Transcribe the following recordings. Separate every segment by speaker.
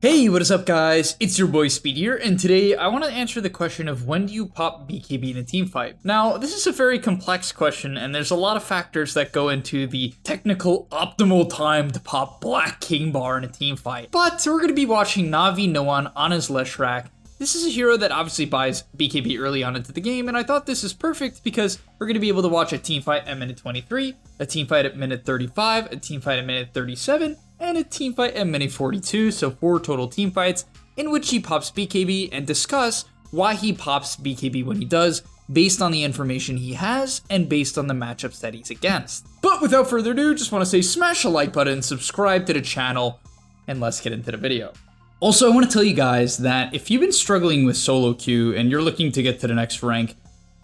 Speaker 1: Hey, what is up guys? It's your boy Speed here, and today I want to answer the question of when do you pop BKB in a team fight? Now, this is a very complex question, and there's a lot of factors that go into the technical optimal time to pop Black King Bar in a team fight. But we're going to be watching Navi Noan on his Leshrac. This is a hero that obviously buys BKB early on into the game, and I thought this is perfect because we're going to be able to watch a team fight at minute 23, a team fight at minute 35, a team fight at minute 37, and a team fight at minute 42, so 4 total team fights in which he pops BKB and discuss why he pops BKB when he does, based on the information he has and based on the matchups that he's against. But without further ado, just want to say smash the like button, subscribe to the channel, and let's get into the video. Also, I want to tell you guys that if you've been struggling with solo queue and you're looking to get to the next rank,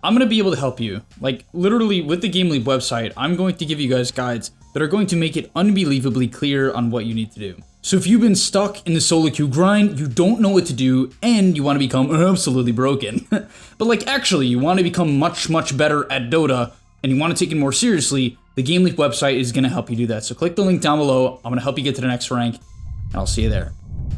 Speaker 1: I'm going to be able to help you. Like, literally, with the gameleap website, I'm going to give you guys guides that are going to make it unbelievably clear on what you need to do. So if you've been stuck in the solo queue grind, you don't know what to do, and you want to become absolutely broken, but like actually you want to become much better at Dota, and you want to take it more seriously, the gameleap website is going to help you do that. So click the link down below, I'm going to help you get to the next rank, and I'll see you there.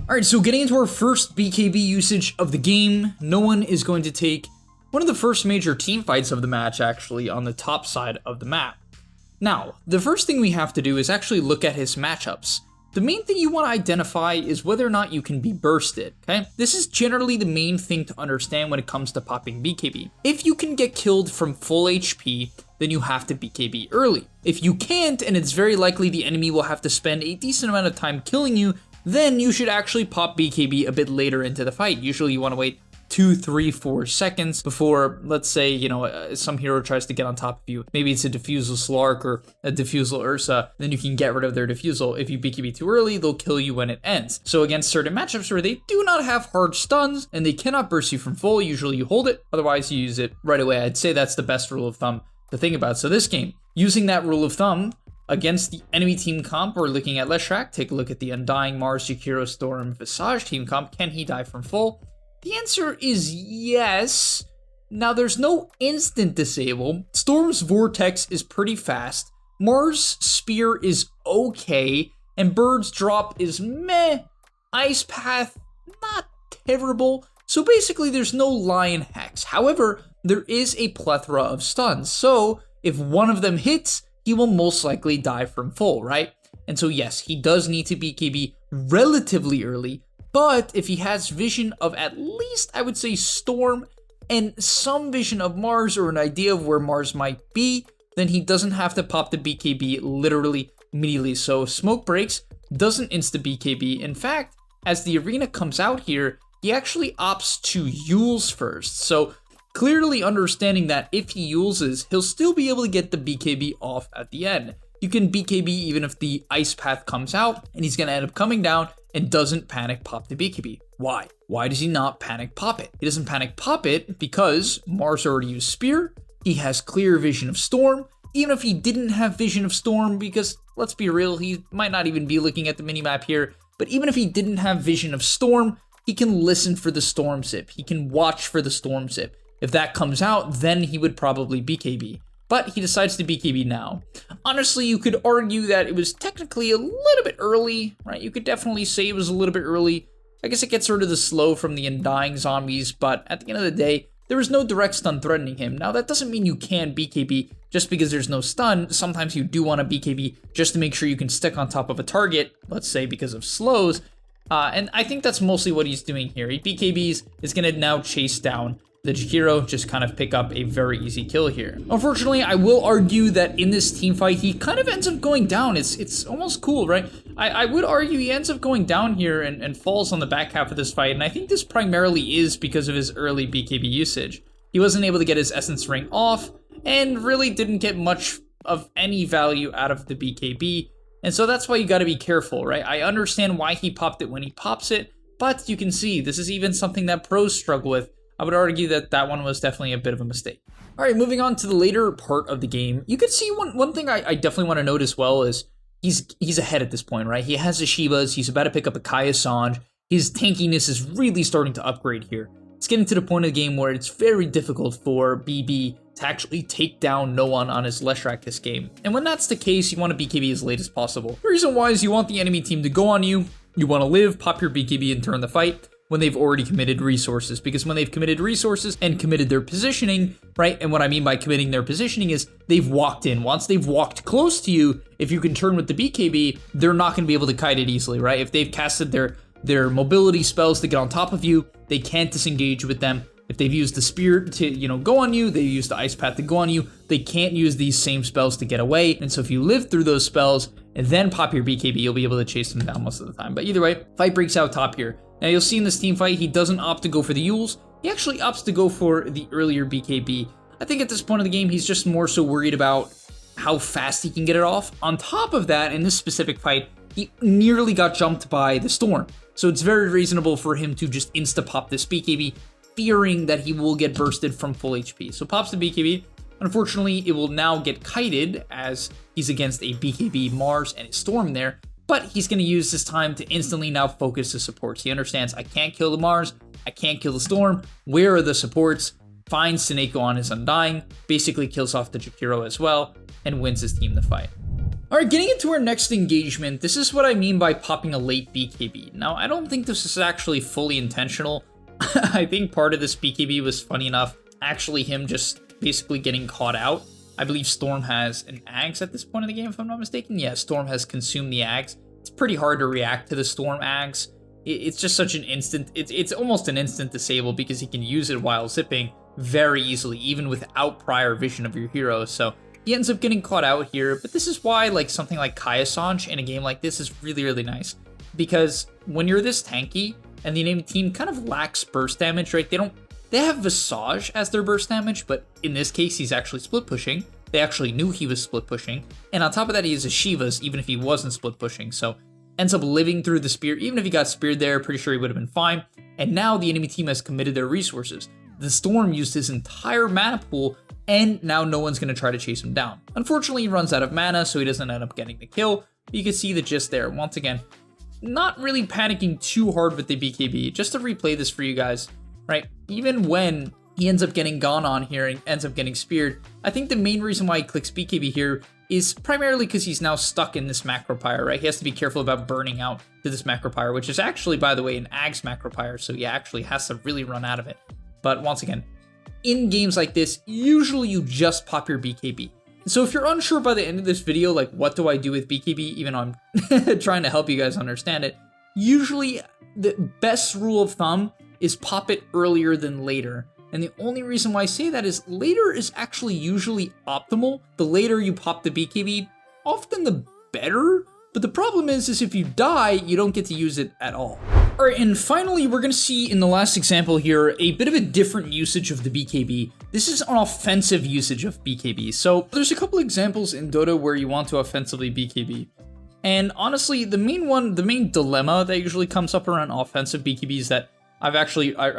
Speaker 1: Alright, so getting into our first BKB usage of the game, Noan is going to take one of the first major team fights of the match actually on the top side of the map. Now, the first thing we have to do is actually look at his matchups. The main thing you want to identify is whether or not you can be bursted, okay? This is generally the main thing to understand when it comes to popping BKB. If you can get killed from full HP, then you have to BKB early. If you can't, and it's very likely the enemy will have to spend a decent amount of time killing you, then you should actually pop BKB a bit later into the fight. Usually you want to wait 2, 3, 4 seconds before, let's say, you know, some hero tries to get on top of you. Maybe it's a Diffusal Slark or a Diffusal Ursa, then you can get rid of their Diffusal. If you BKB too early, they'll kill you when it ends. So against certain matchups where they do not have hard stuns and they cannot burst you from full, usually you hold it, otherwise you use it right away. I'd say that's the best rule of thumb to think about. So this game, using that rule of thumb, against the enemy team comp, we're looking at Leshrac. Take a look at the Undying, Mars, Jakiro, Storm, Visage team comp. Can he die from full? The answer is yes. Now, there's no instant disable. Storm's Vortex is pretty fast. Mars' Spear is okay. And Bird's Drop is meh. Ice Path, not terrible. So basically, there's no Lion Hex. However, there is a plethora of stuns. So if one of them hits, he will most likely die from full, right? And so yes, he does need to BKB relatively early, but if he has vision of at least, I would say, Storm and some vision of Mars or an idea of where Mars might be, then he doesn't have to pop the BKB literally immediately. So Smoke Breaks doesn't insta BKB. In fact, as the arena comes out here, he actually opts to Yules first. So clearly understanding that if he uses, he'll still be able to get the BKB off at the end. You can BKB even if the Ice Path comes out, and he's going to end up coming down and doesn't panic pop the BKB. Why? Why does he not panic pop it? He doesn't panic pop it because Mars already used Spear, he has clear vision of Storm, even if he didn't have vision of Storm, because let's be real, he might not even be looking at the minimap here, but even if he didn't have vision of Storm, he can listen for the Storm Zip, he can watch for the Storm Zip. If that comes out, then he would probably BKB. But he decides to BKB now. Honestly, you could argue that it was technically a little bit early, right? You could definitely say it was a little bit early. I guess it gets rid of the slow from the Undying zombies, but at the end of the day, there was no direct stun threatening him. Now, that doesn't mean you can BKB just because there's no stun. Sometimes you do want to BKB just to make sure you can stick on top of a target, let's say because of slows. And I think that's mostly what he's doing here. He BKBs, is going to now chase down the Jakiro, just kind of pick up a very easy kill here. Unfortunately, I will argue that in this team fight, he kind of ends up going down. It's almost cool, right? I would argue he ends up going down here and falls on the back half of this fight, and I think this primarily is because of his early BKB usage. He wasn't able to get his Essence Ring off, and really didn't get much of any value out of the BKB, and so that's why you gotta be careful, right? I understand why he popped it when he pops it, but you can see, this is even something that pros struggle with. I would argue that that one was definitely a bit of a mistake. All right, moving on to the later part of the game, you can see one thing I definitely want to note as well is he's ahead at this point, right? He has the Shivas, he's about to pick up a Kaya Sanj, his tankiness is really starting to upgrade here. It's getting to the point of the game where it's very difficult for BB to actually take down Noan on his Leshrac this game. And when that's the case, you want to BKB as late as possible. The reason why is you want the enemy team to go on you, You want to live, pop your BKB and turn the fight when they've already committed resources, because when they've committed resources and committed their positioning, right? And what I mean by committing their positioning is they've walked in. Once they've walked close to you, if you can turn with the BKB, they're not going to be able to kite it easily, right? If they've casted their mobility spells to get on top of you, they can't disengage with them. If they've used the spear to, go on you, they used the ice path to go on you, they can't use these same spells to get away. And so if you live through those spells and then pop your BKB, you'll be able to chase them down most of the time. But either way, fight breaks out top here. Now you'll see in this team fight, he doesn't opt to go for the Yules. He actually opts to go for the earlier BKB. I think at this point of the game, he's just more so worried about how fast he can get it off. On top of that, in this specific fight, he nearly got jumped by the Storm. So it's very reasonable for him to just insta-pop this BKB, fearing that he will get bursted from full HP. So pops the BKB. Unfortunately, it will now get kited as he's against a BKB Mars and a Storm there. But he's going to use this time to instantly now focus the supports. He understands, I can't kill the Mars, I can't kill the Storm. Where are the supports? Finds Sineko on his Undying, basically kills off the Jakiro as well, and wins his team the fight. Alright, getting into our next engagement, this is what I mean by popping a late BKB. Now, I don't think this is actually fully intentional. I think part of this BKB was funny enough, actually him just basically getting caught out. I believe Storm has an Ags at this point in the game, if I'm not mistaken. Yeah, Storm has consumed the Ags. It's pretty hard to react to the Storm Ags. It's just such an instant, it's almost an instant disable because he can use it while zipping very easily, even without prior vision of your hero. So he ends up getting caught out here, but this is why something like Kaya-Sanj in a game like this is really, really nice. Because when you're this tanky, and the enemy team kind of lacks burst damage, right? They have Visage as their burst damage, but in this case, he's actually split pushing. They actually knew he was split pushing. And on top of that, he has a Shivas, even if he wasn't split pushing. So ends up living through the spear. Even if he got speared there, pretty sure he would have been fine. And now the enemy team has committed their resources. The Storm used his entire mana pool, and now no one's going to try to chase him down. Unfortunately, he runs out of mana, so he doesn't end up getting the kill. But you can see the gist there. Once again, not really panicking too hard with the BKB. Just to replay this for you guys, right? Even when he ends up getting gone on here and ends up getting speared, I think the main reason why he clicks BKB here is primarily because he's now stuck in this macro pyre, right? He has to be careful about burning out to this macro pyre, which is actually, by the way, an Ags macro pyre, so he actually has to really run out of it. But once again, in games like this, usually you just pop your BKB. So if you're unsure by the end of this video, what do I do with BKB, even though I'm trying to help you guys understand it, usually the best rule of thumb is pop it earlier than later. And the only reason why I say that is later is actually usually optimal. The later you pop the BKB, often the better. But the problem is if you die, you don't get to use it at all. All right, and finally, we're going to see in the last example here a bit of a different usage of the BKB. This is an offensive usage of BKB. So there's a couple examples in Dota where you want to offensively BKB. And honestly, the main dilemma that usually comes up around offensive BKB is that I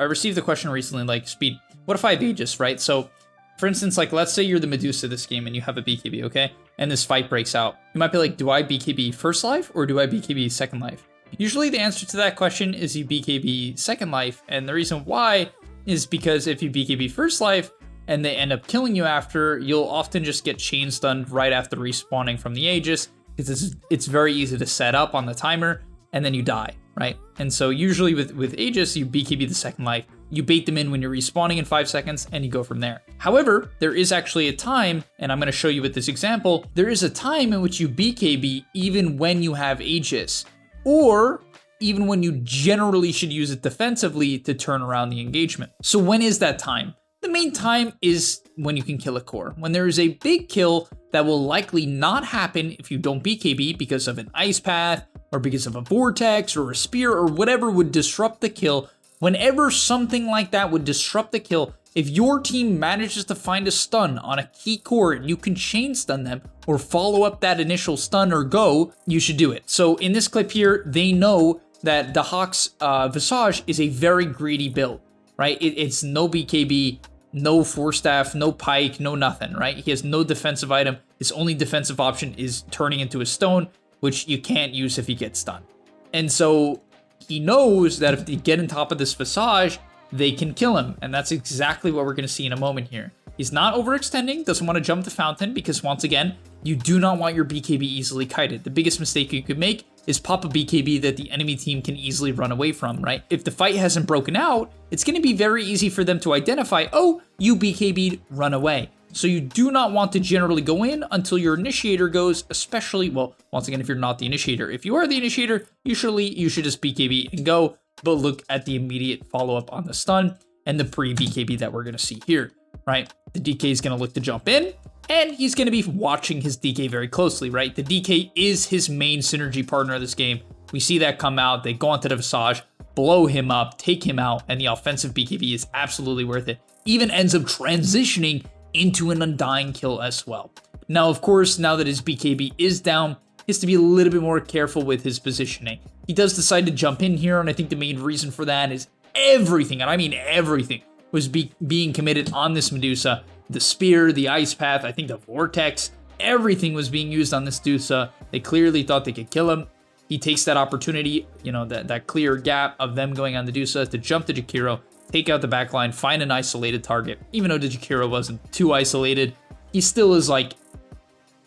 Speaker 1: received the question recently, Speed, what if I have Aegis, right? So, for instance, let's say you're the Medusa this game and you have a BKB, okay? And this fight breaks out. You might be like, do I BKB first life or do I BKB second life? Usually the answer to that question is you BKB second life, and the reason why is because if you BKB first life and they end up killing you after, you'll often just get chain stunned right after respawning from the Aegis, because it's very easy to set up on the timer, and then you die, right? And so usually with Aegis, you BKB the second life, you bait them in when you're respawning in 5 seconds, and you go from there. However, there is actually a time, and I'm going to show you with this example, there is a time in which you BKB even when you have Aegis, or even when you generally should use it defensively to turn around the engagement. So when is that time? The main time is when you can kill a core. When there is a big kill that will likely not happen if you don't BKB because of an ice path, or because of a vortex, or a spear, or whatever would disrupt the kill. Whenever something like that would disrupt the kill, if your team manages to find a stun on a key core and you can chain stun them, or follow up that initial stun or go, you should do it. So in this clip here, they know that the Hawk's Visage is a very greedy build, right? It's no BKB, no Force Staff, no Pike, no nothing, right? He has no defensive item. His only defensive option is turning into a stone, which you can't use if he gets stunned. And so he knows that if they get on top of this Visage, they can kill him. And that's exactly what we're going to see in a moment here. He's not overextending, doesn't want to jump the fountain, because once again, you do not want your BKB easily kited. The biggest mistake you could make is pop a BKB that the enemy team can easily run away from, right? If the fight hasn't broken out, it's going to be very easy for them to identify, oh, you BKB'd, run away. So you do not want to generally go in until your initiator goes, especially, well, once again, if you're not the initiator. If you are the initiator, usually you should just BKB and go, but look at the immediate follow-up on the stun and the pre-BKB that we're going to see here, right? The DK is going to look to jump in, and he's going to be watching his DK very closely, right? The DK is his main synergy partner of this game. We see that come out. They go onto the Visage, blow him up, take him out, and the offensive BKB is absolutely worth it. Even ends up transitioning into an undying kill as well. Now, of course, now that his BKB is down, he has to be a little bit more careful with his positioning. He does decide to jump in here, and I think the main reason for that is everything, and I mean everything, was being committed on this Medusa. The spear, the ice path, I think the vortex, everything was being used on this Medusa. They clearly thought they could kill him. He takes that opportunity, you know, that clear gap of them going on the Medusa to jump to Jakiro, take out the backline, find an isolated target. Even though the Jakiro wasn't too isolated, he still is like,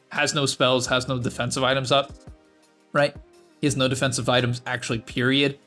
Speaker 1: has no spells, has no defensive items up, right? He has no defensive items, actually, period.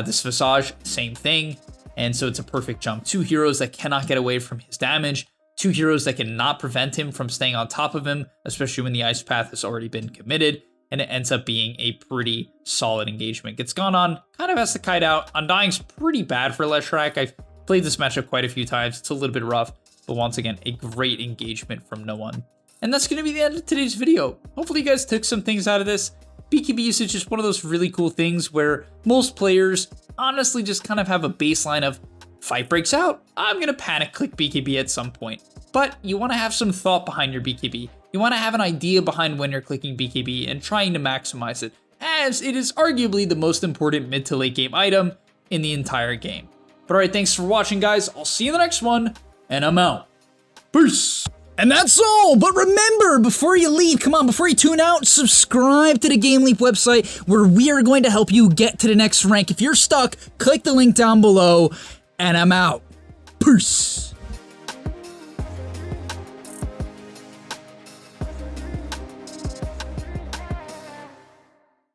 Speaker 1: This Visage, same thing. And so it's a perfect jump. Two heroes that cannot get away from his damage. Two heroes that cannot prevent him from staying on top of him, especially when the ice path has already been committed. And it ends up being a pretty solid engagement. Gets gone on, kind of has to kite out. Undying's pretty bad for Leshrac. I've played this matchup quite a few times. It's a little bit rough, but once again, a great engagement from no one. And that's going to be the end of today's video. Hopefully you guys took some things out of this. BKB usage is one of those really cool things where most players honestly just kind of have a baseline of, fight breaks out, I'm going to panic click BKB at some point. But you want to have some thought behind your BKB. You want to have an idea behind when you're clicking BKB and trying to maximize it, as it is arguably the most important mid to late game item in the entire game. But alright, thanks for watching, guys. I'll see you in the next one, and I'm out. Peace!
Speaker 2: And that's all, but remember, before you leave, come on, before you tune out, subscribe to the GameLeap website, where we are going to help you get to the next rank. If you're stuck, click the link down below, and I'm out. Peace!